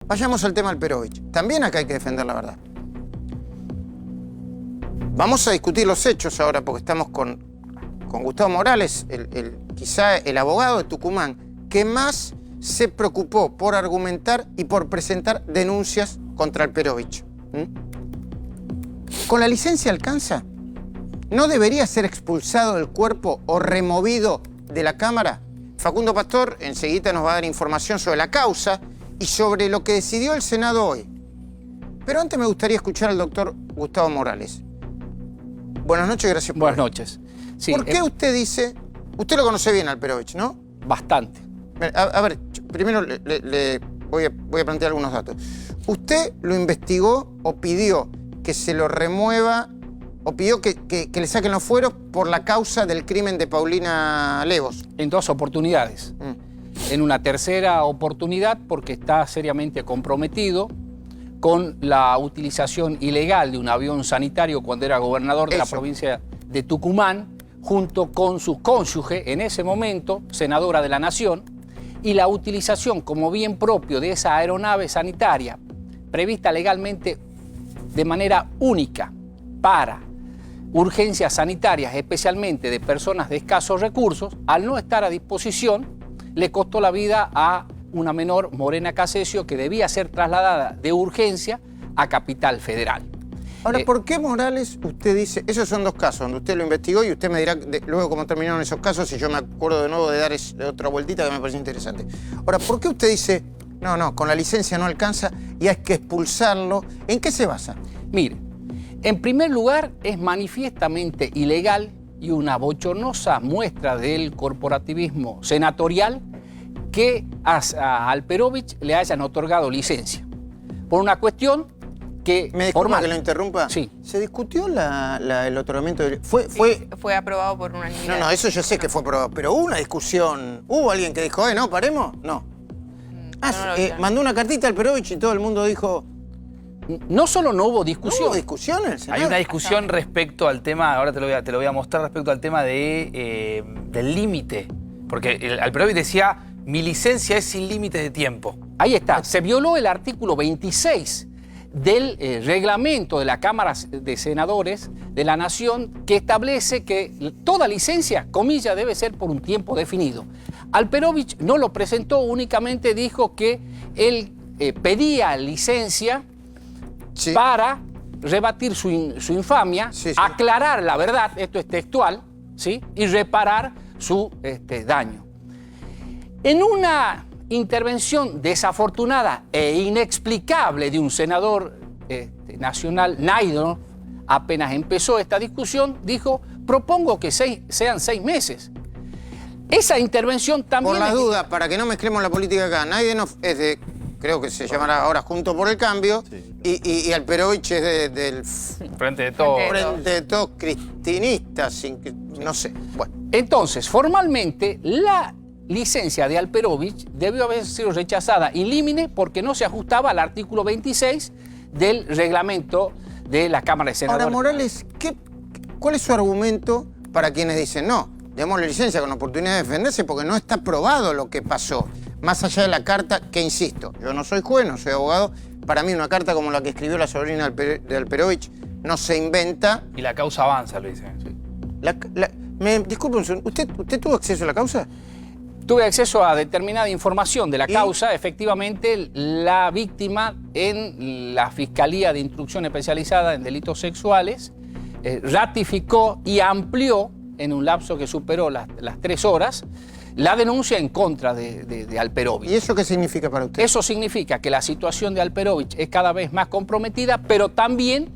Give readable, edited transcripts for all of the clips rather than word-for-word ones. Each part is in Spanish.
Vayamos al tema Alperovich. También acá hay que defender la verdad. Vamos a discutir los hechos ahora, porque estamos con Gustavo Morales, quizá el abogado de Tucumán, que más se preocupó por argumentar y por presentar denuncias contra Alperovich. ¿Con la licencia alcanza? ¿No debería ser expulsado del cuerpo o removido de la Cámara? Facundo Pastor enseguida nos va a dar información sobre la causa y sobre lo que decidió el Senado hoy. Pero antes me gustaría escuchar al doctor Gustavo Morales. Buenas noches, gracias por Buenas noches. Sí, ¿Por qué usted dice... Usted lo conoce bien, Alperovich, ¿no? Bastante. A ver, primero le voy a plantear algunos datos. ¿Usted lo investigó o pidió que se lo remueva o pidió que le saquen los fueros por la causa del crimen de Paulina Levos? En 2 oportunidades. En una tercera oportunidad porque está seriamente comprometido con la utilización ilegal de un avión sanitario cuando era gobernador de la provincia de Tucumán, junto con su cónyuge, en ese momento, senadora de la Nación, y la utilización como bien propio de esa aeronave sanitaria, prevista legalmente de manera única para urgencias sanitarias, especialmente de personas de escasos recursos, al no estar a disposición, le costó la vida a una menor, Morena Casesio, que debía ser trasladada de urgencia a Capital Federal. Ahora, ¿por qué Morales usted dice... Esos son 2 casos donde usted lo investigó y usted me dirá luego cómo terminaron esos casos y yo me acuerdo de nuevo de dar otra vueltita que me parece interesante. Ahora, ¿por qué usted dice, no, con la licencia no alcanza y hay que expulsarlo? ¿En qué se basa? Mire, en primer lugar, es manifiestamente ilegal y una bochornosa muestra del corporativismo senatorial que a Alperovich le hayan otorgado licencia. Por una cuestión que... ¿Me disculpa que lo interrumpa? Sí. ¿Se discutió el otorgamiento de... Fue aprobado por unanimidad. No, eso yo sé que fue aprobado, pero hubo una discusión. ¿Hubo alguien que dijo, no, paremos? No. Mandó una cartita a Alperovich y todo el mundo dijo... No solo no hubo discusión. ¿No hubo discusión en el Senado? Hay una discusión respecto al tema, ahora te lo voy a mostrar, respecto al tema del límite. Porque Alperovich decía, mi licencia es sin límite de tiempo. Ahí está. Se violó el artículo 26 del reglamento de la Cámara de Senadores de la Nación, que establece que toda licencia, comilla, debe ser por un tiempo definido. Alperovich no lo presentó, únicamente dijo que él pedía licencia para rebatir su infamia, aclarar la verdad, esto es textual, ¿sí? Y reparar su daño. En una intervención desafortunada e inexplicable de un senador nacional, Naidoo, apenas empezó esta discusión, dijo, propongo que sean 6 meses. Esa intervención también... Por la duda, para que no mezclemos la política acá, Naidoo es de... Creo que se llamará ahora Juntos por el Cambio, y Alperovich es del Frente de Todos. Frente de Todos cristinistas, no sé. Bueno. Entonces, formalmente, la licencia de Alperovich debió haber sido rechazada in limine porque no se ajustaba al artículo 26 del reglamento de la Cámara de Senadores. Ahora, Morales, ¿cuál es su argumento para quienes dicen no? Démosle licencia con oportunidad de defenderse porque no está probado lo que pasó. Más allá de la carta, que insisto, yo no soy juez, no soy abogado, para mí una carta como la que escribió la sobrina de Alperovich no se inventa. Y la causa avanza, lo dice. Sí. Disculpe un segundo, ¿usted tuvo acceso a la causa? Tuve acceso a determinada información de la causa. Efectivamente, la víctima en la Fiscalía de Instrucción Especializada en Delitos Sexuales ratificó y amplió en un lapso que superó las 3 horas la denuncia en contra de Alperovich. ¿Y eso qué significa para usted? Eso significa que la situación de Alperovich es cada vez más comprometida, pero también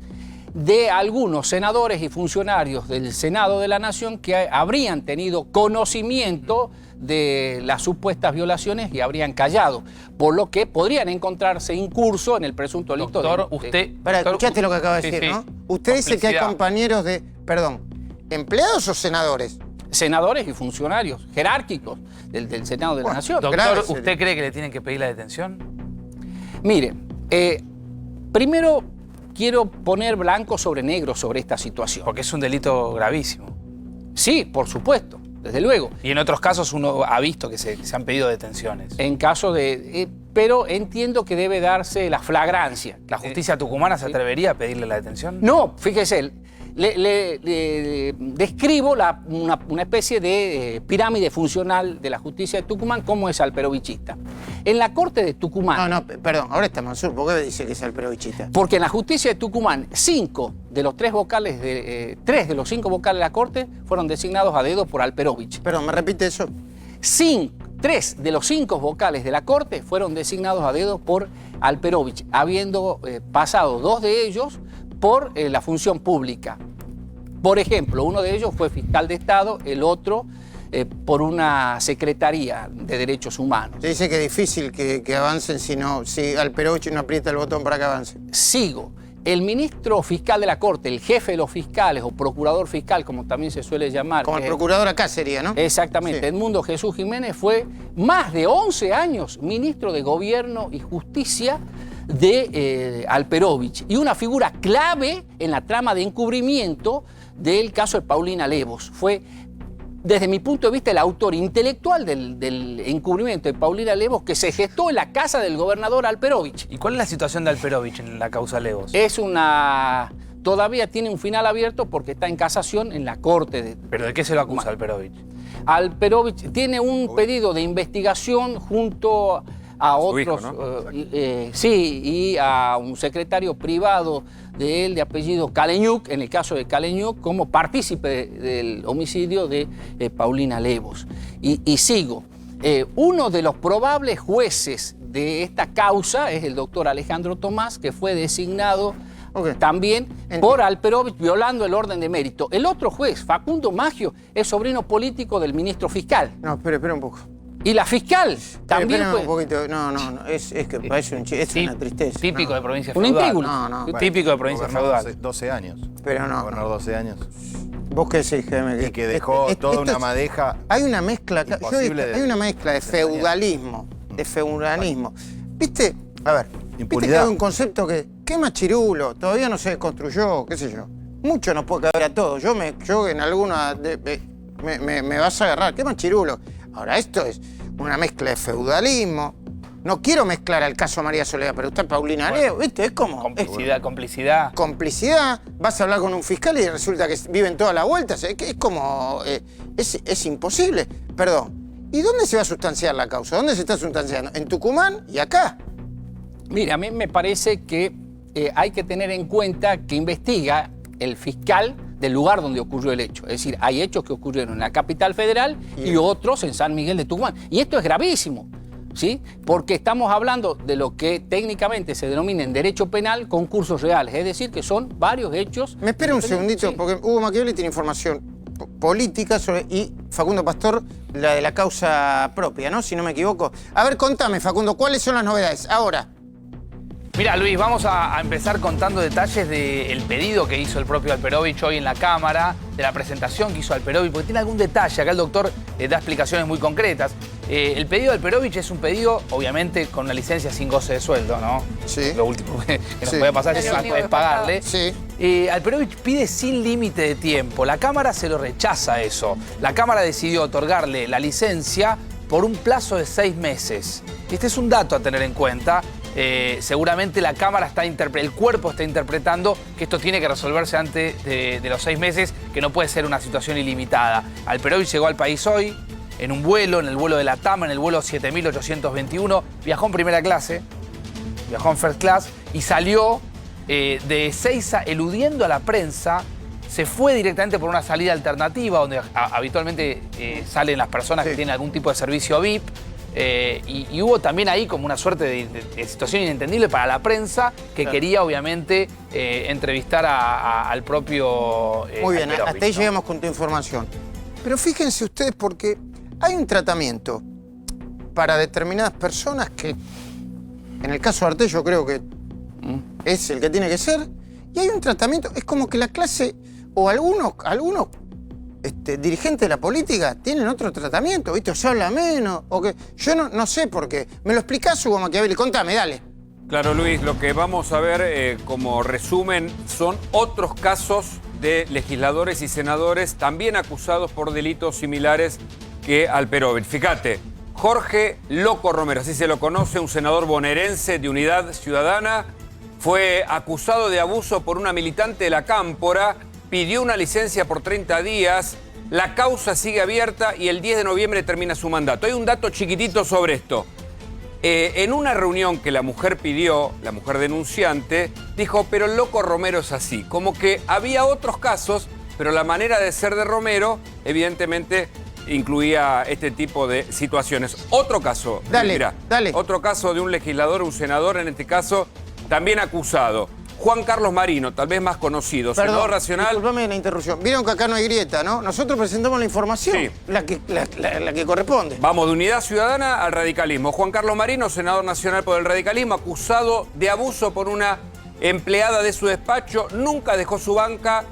de algunos senadores y funcionarios del Senado de la Nación que habrían tenido conocimiento de las supuestas violaciones y habrían callado, por lo que podrían encontrarse incurso en el presunto delito. Doctor, usted... Escuchaste lo que acaba de decir, ¿no? Usted dice que hay compañeros ¿empleados o senadores? Senadores y funcionarios jerárquicos del Senado de la Nación. Doctor, ¿usted cree que le tienen que pedir la detención? Mire, primero quiero poner blanco sobre negro sobre esta situación. Porque es un delito gravísimo. Sí, por supuesto, desde luego. Y en otros casos uno ha visto que se han pedido detenciones. En caso de... pero entiendo que debe darse la flagrancia. ¿La justicia tucumana se atrevería a pedirle la detención? No, fíjese, le describo una especie de pirámide funcional de la justicia de Tucumán, como es alperovichista. En la corte de Tucumán... No, perdón, ahora está Mansur, ¿por qué dice que es alperovichista? Porque en la justicia de Tucumán, 3 de los 5 vocales de la corte fueron designados a dedo por Alperovich. Perdón, ¿me repite eso? 3 de los 5 vocales de la corte fueron designados a dedo por Alperovich, habiendo pasado 2 de ellos por la función pública. Por ejemplo, uno de ellos fue fiscal de Estado, el otro por una secretaría de derechos humanos. Se dice que es difícil que avancen si Alperovich no aprieta el botón para que avance. Sigo. El ministro fiscal de la Corte, el jefe de los fiscales o procurador fiscal, como también se suele llamar. Como el procurador acá sería, ¿no? Exactamente. Sí. Edmundo Jesús Jiménez fue más de 11 años ministro de Gobierno y Justicia de Alperovich y una figura clave en la trama de encubrimiento del caso de Paulina Levos. Fue, desde mi punto de vista, el autor intelectual del encubrimiento de Paulina Levos que se gestó en la casa del gobernador Alperovich. ¿Y cuál es la situación de Alperovich en la causa Levos? Todavía tiene un final abierto porque está en casación en la corte. ¿Pero de qué se lo acusa Alperovich? Alperovich tiene un pedido de investigación junto a otros, hijo, ¿no? Y a un secretario privado de él de apellido Kaleñuk, en el caso de Kaleñuk, como partícipe del homicidio de Paulina Levos. Y sigo. Uno de los probables jueces de esta causa es el doctor Alejandro Tomás, que fue designado también por Alperovich violando el orden de mérito. El otro juez, Facundo Maggio, es sobrino político del ministro fiscal. No, espera un poco. Y la fiscal también fue... un poquito. No, es que parece un chiste, es una tristeza. Típico de provincia un feudal. intíbulo. Típico de provincia feudal. 12 años. Pero no. Gobernar 12 años. ¿Vos qué decís, Jaime? Y que dejó toda una madeja. Hay una mezcla acá. Hay una mezcla de feudalismo. ¿Viste? A ver. Impunidad. ¿Viste que hay un concepto que es machirulo? Todavía no se desconstruyó, qué sé yo. Mucho nos puede caber a todos. Yo en alguna me vas a agarrar. ¿Qué machirulo? Ahora, esto es una mezcla de feudalismo. No quiero mezclar al caso María Soledad, pero está Paulina Levos, ¿viste? Es como... Complicidad. Complicidad. Vas a hablar con un fiscal y resulta que viven todas las vueltas. Es como... Es imposible. Perdón. ¿Y dónde se va a sustanciar la causa? ¿Dónde se está sustanciando? En Tucumán y acá. Mire, a mí me parece que hay que tener en cuenta que investiga el fiscal del lugar donde ocurrió el hecho. Es decir, hay hechos que ocurrieron en la capital federal y otros en San Miguel de Tucumán. Y esto es gravísimo, ¿sí? Porque estamos hablando de lo que técnicamente se denomina en derecho penal concursos reales. Es decir, que son varios hechos... Me espera un segundito, porque Hugo Machiavelli tiene información política y Facundo Pastor la de la causa propia, ¿no? Si no me equivoco. A ver, contame, Facundo, ¿cuáles son las novedades? Ahora... Mira, Luis, vamos a empezar contando detalles del pedido que hizo el propio Alperovich hoy en la Cámara, de la presentación que hizo Alperovich, porque tiene algún detalle. Acá el doctor da explicaciones muy concretas. El pedido de Alperovich es un pedido, obviamente, con una licencia sin goce de sueldo, ¿no? Sí. Lo último que nos puede pasar es pagarle. Sí. Alperovich pide sin límite de tiempo. La Cámara se lo rechaza eso. La Cámara decidió otorgarle la licencia por un plazo de 6 meses. Este es un dato a tener en cuenta. Seguramente la Cámara el cuerpo está interpretando que esto tiene que resolverse antes de los 6 meses, que no puede ser una situación ilimitada. Alperovich llegó al país hoy en un vuelo, en el vuelo de la TAM, en el vuelo 7821, viajó en primera clase, viajó en first class y salió de Ezeiza eludiendo a la prensa. Se fue directamente por una salida alternativa donde habitualmente salen las personas que tienen algún tipo de servicio VIP. Y hubo también ahí como una suerte de situación inentendible para la prensa que quería obviamente entrevistar al propio Muy bien, hasta ahí llegamos con tu información. Pero fíjense ustedes porque hay un tratamiento para determinadas personas que en el caso de Arte yo creo que es el que tiene que ser, y hay un tratamiento, es como que la clase o algunos dirigentes de la política tienen otro tratamiento, ¿viste? O se habla menos, o que yo no sé por qué. ¿Me lo explicás, Hugo Machiavelli? Contame, dale. Claro, Luis, lo que vamos a ver como resumen son otros casos de legisladores y senadores también acusados por delitos similares que Alperovich. Fíjate, Jorge Loco Romero, así se lo conoce, un senador bonaerense de Unidad Ciudadana, fue acusado de abuso por una militante de la Cámpora, pidió una licencia por 30 días, la causa sigue abierta y el 10 de noviembre termina su mandato. Hay un dato chiquitito sobre esto. En una reunión que la mujer pidió, la mujer denunciante, dijo, pero el Loco Romero es así. Como que había otros casos, pero la manera de ser de Romero, evidentemente, incluía este tipo de situaciones. Otro caso, Dale. otro caso de un legislador, un senador en este caso, también acusado. Juan Carlos Marino, tal vez más conocido, senador nacional. Disculpame la interrupción. Vieron que acá no hay grieta, ¿no? Nosotros presentamos la información, Sí. la que corresponde. Vamos de Unidad Ciudadana al radicalismo. Juan Carlos Marino, senador nacional por el radicalismo, acusado de abuso por una empleada de su despacho. Nunca dejó su banca,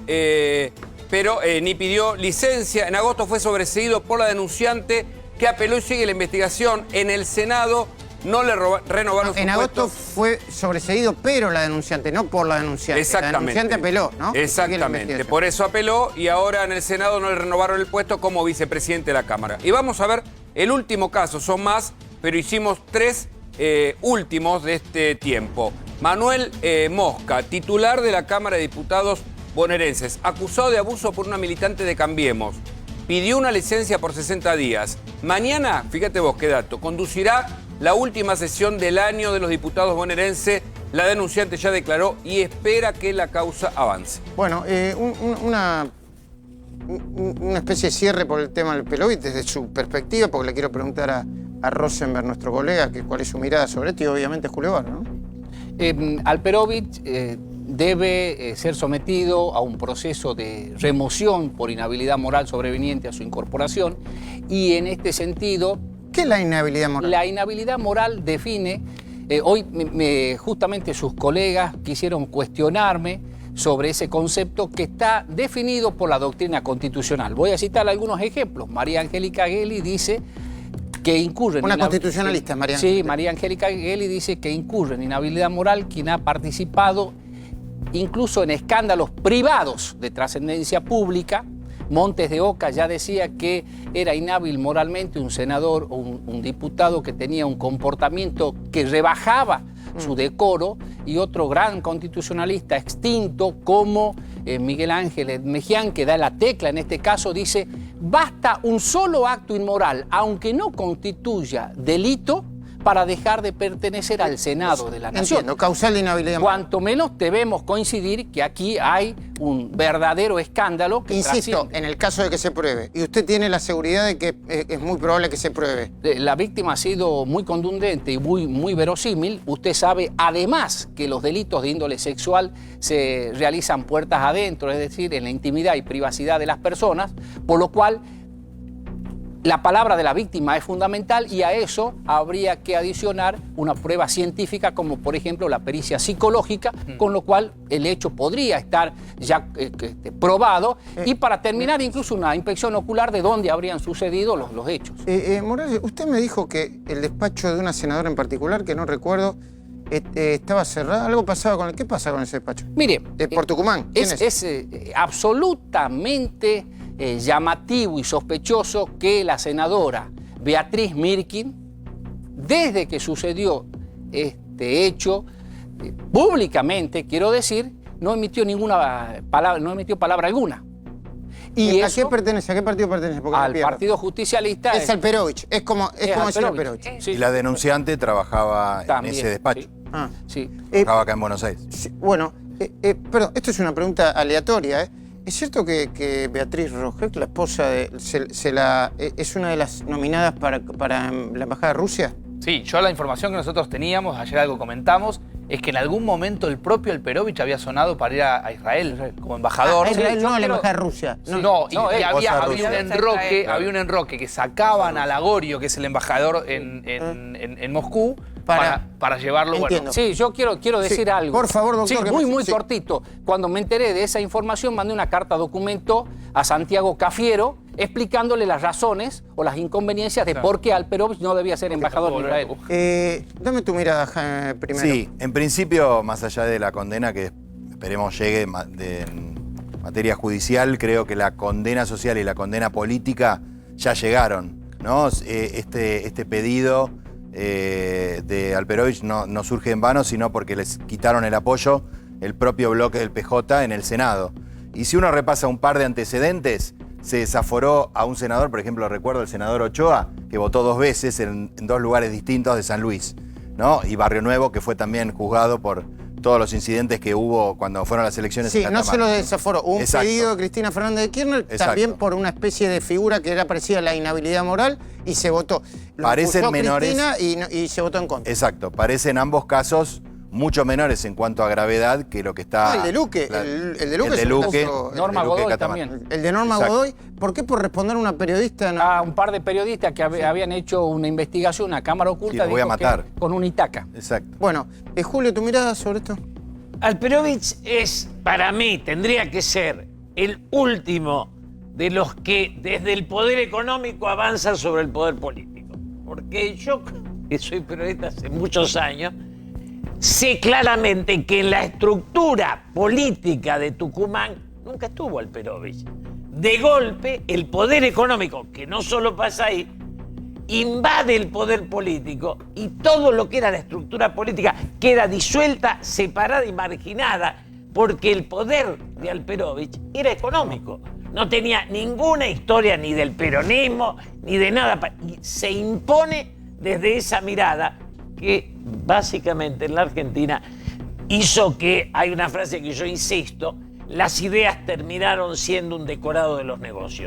pero ni pidió licencia. En agosto fue sobreseído por la denunciante que apeló y sigue la investigación. En el Senado no le renovaron su En puesto. agosto fue sobreseído, pero la denunciante, no por la denunciante. Exactamente. La denunciante apeló, ¿no? Sigue la Exactamente. investigación. Por eso apeló y ahora en el Senado no le renovaron el puesto como vicepresidente de la Cámara. Y vamos a ver el último caso. Son más, pero hicimos 3 últimos de este tiempo. Manuel Mosca, titular de la Cámara de Diputados bonaerenses, acusado de abuso por una militante de Cambiemos. Pidió una licencia por 60 días. Mañana, fíjate vos qué dato, conducirá la última sesión del año de los diputados bonaerenses. La denunciante ya declaró y espera que la causa avance. Bueno, una especie de cierre por el tema del Pelovich desde su perspectiva, porque le quiero preguntar a Rosenberg, nuestro colega, cuál es su mirada sobre esto y obviamente Julio Barro, ¿no? Alperovich debe ser sometido a un proceso de remoción por inhabilidad moral sobreveniente a su incorporación y en este sentido... ¿Qué es la inhabilidad moral? La inhabilidad moral define... hoy justamente sus colegas quisieron cuestionarme sobre ese concepto que está definido por la doctrina constitucional. Voy a citar algunos ejemplos. María Angélica Gelli dice que incurre en... Una constitucionalista, María Sí, Angélica. María Angélica Gelli dice que incurre en inhabilidad moral quien ha participado incluso en escándalos privados de trascendencia pública. Montes de Oca ya decía que era inhábil moralmente un senador o un diputado que tenía un comportamiento que rebajaba su decoro, y otro gran constitucionalista extinto como Miguel Ángel Mejián, que da la tecla en este caso, dice: basta un solo acto inmoral, aunque no constituya delito, para dejar de pertenecer al Senado de la Nación. Entiendo, causal de inhabilidad moral. Cuanto menos debemos coincidir que aquí hay un verdadero escándalo que Insisto, trasciende. en el caso de que se pruebe, y usted tiene la seguridad de que es muy probable que se pruebe. La víctima ha sido muy contundente y muy verosímil. Usted sabe, además, que los delitos de índole sexual se realizan puertas adentro, es decir, en la intimidad y privacidad de las personas, por lo cual la palabra de la víctima es fundamental y a eso habría que adicionar una prueba científica como por ejemplo la pericia psicológica, con lo cual el hecho podría estar ya probado y para terminar incluso una inspección ocular de dónde habrían sucedido los hechos. Morales, usted me dijo que el despacho de una senadora en particular, que no recuerdo, estaba cerrado. Algo pasaba con él. ¿Qué pasa con ese despacho? Mire, ¿Por Tucumán? ¿Quién es? Es absolutamente llamativo y sospechoso que la senadora Beatriz Mirkin, desde que sucedió este hecho, públicamente, quiero decir, no emitió ninguna palabra, no emitió palabra alguna. Y ¿A eso, qué pertenece? ¿A qué partido pertenece? Porque al me pierdo. Partido Justicialista. Es Alperovich. Es como decir Alperovich. Alperovich. Sí. Y la denunciante trabajaba También, en ese despacho. sí. Ah. Sí. Trabajaba acá en Buenos Aires. Sí, bueno, perdón, esto es una pregunta aleatoria, ¿eh? ¿Es cierto que Beatriz Roget, la esposa de... es una de las nominadas para la Embajada de Rusia? Sí, yo la información que nosotros teníamos, ayer algo comentamos, es que en algún momento el propio Alperovich había sonado para ir a Israel como embajador. A Israel, no a la quiero- Embajada de Rusia. No, y había Rusia. un enroque que sacaban a Lagorio, que es el embajador en Moscú, para llevarlo. Entiendo. Sí, yo quiero decir algo. por favor, doctor, Sí, que muy, me- muy sí. cortito. Cuando me enteré de esa información, mandé una carta documento a Santiago Cafiero explicándole las razones o las inconveniencias de por qué Alperovich no debía ser embajador en Israel. Dame tu mirada primero. Sí, en principio, más allá de la condena que esperemos llegue en materia judicial, creo que la condena social y la condena política ya llegaron ¿no? Este pedido de Alperovich no surge en vano, sino porque les quitaron el apoyo el propio bloque del PJ en el Senado. Y si uno repasa un par de antecedentes, se desaforó a un senador, por ejemplo, recuerdo el senador Ochoa, que votó 2 veces en 2 lugares distintos de San Luis, ¿no? Y Barrio Nuevo, que fue también juzgado por todos los incidentes que hubo cuando fueron las elecciones. Sí, en no Catamarca. se lo desaforó. Hubo un Exacto. pedido de Cristina Fernández de Kirchner, Exacto. también por una especie de figura que era parecida a la inhabilidad moral, y se votó. Lo Parecen acusó menores. Cristina y se votó en contra. Exacto, parecen ambos casos mucho menores en cuanto a gravedad que lo que está... El de Luque. la- El de Luque el de es un Luque, caso- el de Norma Luque Godoy Catamarca. también. El de Norma Exacto. Godoy. ¿Por qué? Por responder a una periodista. No. A un par de periodistas que habían hecho una investigación, una cámara oculta, Sí, lo voy a dijo que matar. con un Itaca. Exacto. Bueno, Julio, ¿tu mirada sobre esto? Alperovich es, para mí, tendría que ser el último de los que desde el poder económico avanzan sobre el poder político. Porque yo, que soy periodista hace muchos años, sé claramente que en la estructura política de Tucumán nunca estuvo Alperovich. De golpe, el poder económico, que no solo pasa ahí, invade el poder político y todo lo que era la estructura política queda disuelta, separada y marginada, porque el poder de Alperovich era económico. No tenía ninguna historia ni del peronismo, ni de nada. Y se impone desde esa mirada que básicamente en la Argentina hizo que, hay una frase que yo insisto, las ideas terminaron siendo un decorado de los negocios.